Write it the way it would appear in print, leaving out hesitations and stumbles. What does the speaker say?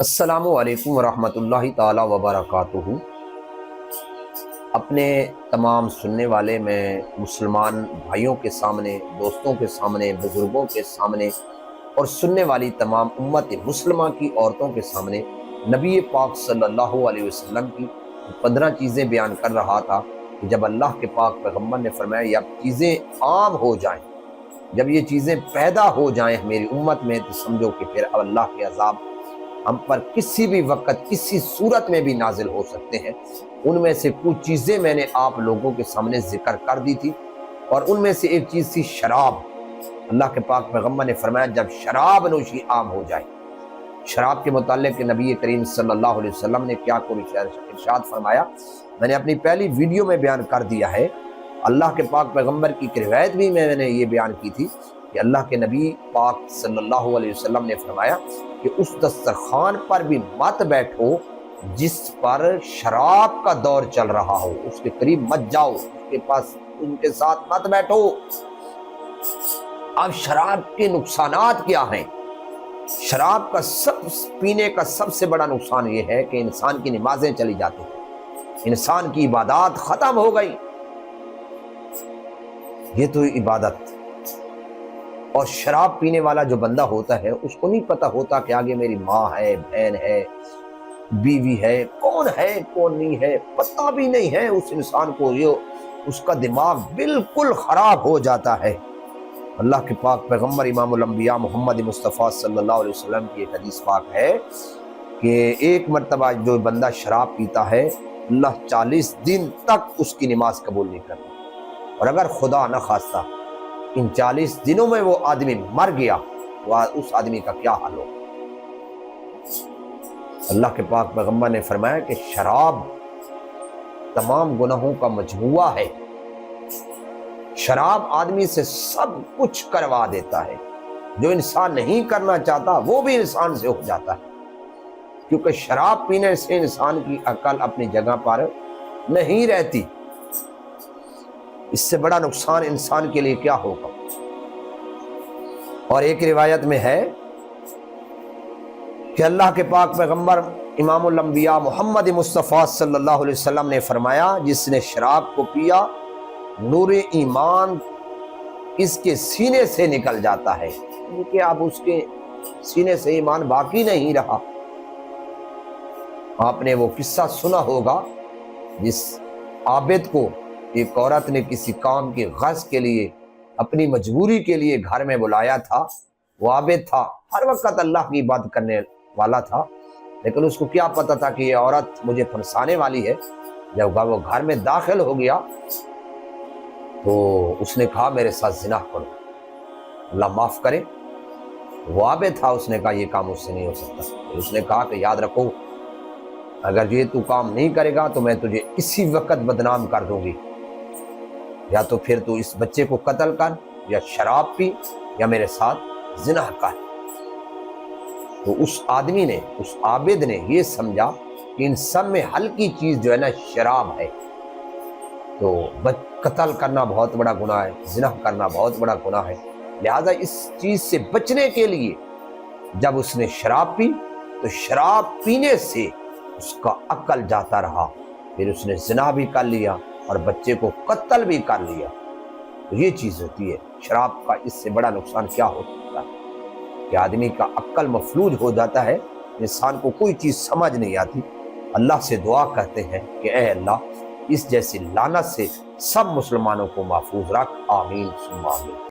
السلام علیکم ورحمۃ اللہ تعالی وبرکاتہ۔ اپنے تمام سننے والے میں مسلمان بھائیوں کے سامنے، دوستوں کے سامنے، بزرگوں کے سامنے اور سننے والی تمام امت مسلمہ کی عورتوں کے سامنے نبی پاک صلی اللہ علیہ وسلم کی 15 چیزیں بیان کر رہا تھا کہ جب اللہ کے پاک پیغمبر نے فرمایا یہ چیزیں عام ہو جائیں، جب یہ چیزیں پیدا ہو جائیں میری امت میں، تو سمجھو کہ پھر اب اللہ کے عذاب ہم پر کسی بھی وقت کسی صورت میں بھی نازل ہو سکتے ہیں۔ ان میں سے کچھ چیزیں میں نے آپ لوگوں کے سامنے ذکر کر دی تھی، اور ان میں سے ایک چیز تھی شراب۔ اللہ کے پاک پیغمبر نے فرمایا جب شراب نوشی عام ہو جائے، شراب کے متعلق نبی کریم صلی اللہ علیہ وسلم نے کیا کوئی ارشاد فرمایا، میں نے اپنی پہلی ویڈیو میں بیان کر دیا ہے۔ اللہ کے پاک پیغمبر کی ایک روایت بھی میں نے یہ بیان کی تھی کہ اللہ کے نبی پاک صلی اللہ علیہ وسلم نے فرمایا کہ اس دسترخوان پر بھی مت بیٹھو جس پر شراب کا دور چل رہا ہو، اس کے قریب مت جاؤ، اس کے پاس ان کے ساتھ مت بیٹھو۔ اب شراب کے نقصانات کیا ہیں؟ شراب کا پینے کا سب سے بڑا نقصان یہ ہے کہ انسان کی نمازیں چلی جاتی ہیں، انسان کی عبادات ختم ہو گئی۔ یہ تو عبادت، اور شراب پینے والا جو بندہ ہوتا ہے اس کو نہیں پتہ ہوتا کہ آگے میری ماں ہے، بہن ہے، بیوی ہے، کون نہیں ہے، پتہ بھی نہیں ہے اس انسان کو۔ یہ اس کا دماغ بالکل خراب ہو جاتا ہے۔ اللہ کے پاک پیغمبر امام الانبیاء محمد مصطفیٰ صلی اللہ علیہ وسلم کی ایک حدیث پاک ہے کہ ایک مرتبہ جو بندہ شراب پیتا ہے اللہ 40 دن تک اس کی نماز قبول نہیں کرتا، اور اگر خدا نہ خواستہ ان 40 دنوں میں وہ آدمی مر گیا تو اس آدمی کا کیا حال ہو؟ اللہ کے پاک پیغمبر نے فرمایا کہ شراب تمام گناہوں کا مجموعہ ہے۔ شراب آدمی سے سب کچھ کروا دیتا ہے، جو انسان نہیں کرنا چاہتا وہ بھی انسان سے ہو جاتا ہے، کیونکہ شراب پینے سے انسان کی عقل اپنی جگہ پر نہیں رہتی۔ اس سے بڑا نقصان انسان کے لیے کیا ہوگا؟ اور ایک روایت میں ہے کہ اللہ کے پاک پیغمبر امام الانبیاء محمد مصطفیٰ صلی اللہ علیہ وسلم نے فرمایا جس نے شراب کو پیا نور ایمان اس کے سینے سے نکل جاتا ہے، کہ اب اس کے سینے سے ایمان باقی نہیں رہا۔ آپ نے وہ قصہ سنا ہوگا جس عابد کو ایک عورت نے کسی کام کی غرض کے لیے اپنی مجبوری کے لیے گھر میں بلایا تھا۔ وہ عابد تھا، ہر وقت اللہ کی عبادت کرنے والا تھا، لیکن اس کو کیا پتا تھا کہ یہ عورت مجھے پھنسانے والی ہے۔ جب وہ گھر میں داخل ہو گیا تو اس نے کہا میرے ساتھ زنا کرو، اللہ معاف کرے۔ وہ عابد تھا، اس نے کہا یہ کام اس سے نہیں ہو سکتا۔ اس نے کہا کہ یاد رکھو اگر یہ تو کام نہیں کرے گا تو میں تجھے اسی وقت بدنام کر دوں گی، یا تو پھر تو اس بچے کو قتل کر، یا شراب پی، یا میرے ساتھ زنا کر۔ تو اس آدمی نے، اس عابد نے یہ سمجھا کہ ان سب میں ہلکی چیز جو ہے نا شراب ہے، تو قتل کرنا بہت بڑا گناہ ہے، زنا کرنا بہت بڑا گناہ ہے، لہذا اس چیز سے بچنے کے لیے جب اس نے شراب پی تو شراب پینے سے اس کا عقل جاتا رہا، پھر اس نے زنا بھی کر لیا اور بچے کو قتل بھی کر لیا۔ تو یہ چیز ہوتی ہے شراب کا۔ اس سے بڑا نقصان کیا ہو سکتا ہے کہ آدمی کا عقل مفلوج ہو جاتا ہے، انسان کو کوئی چیز سمجھ نہیں آتی۔ اللہ سے دعا کرتے ہیں کہ اے اللہ اس جیسی لعنت سے سب مسلمانوں کو محفوظ رکھ، آمین ثم آمین۔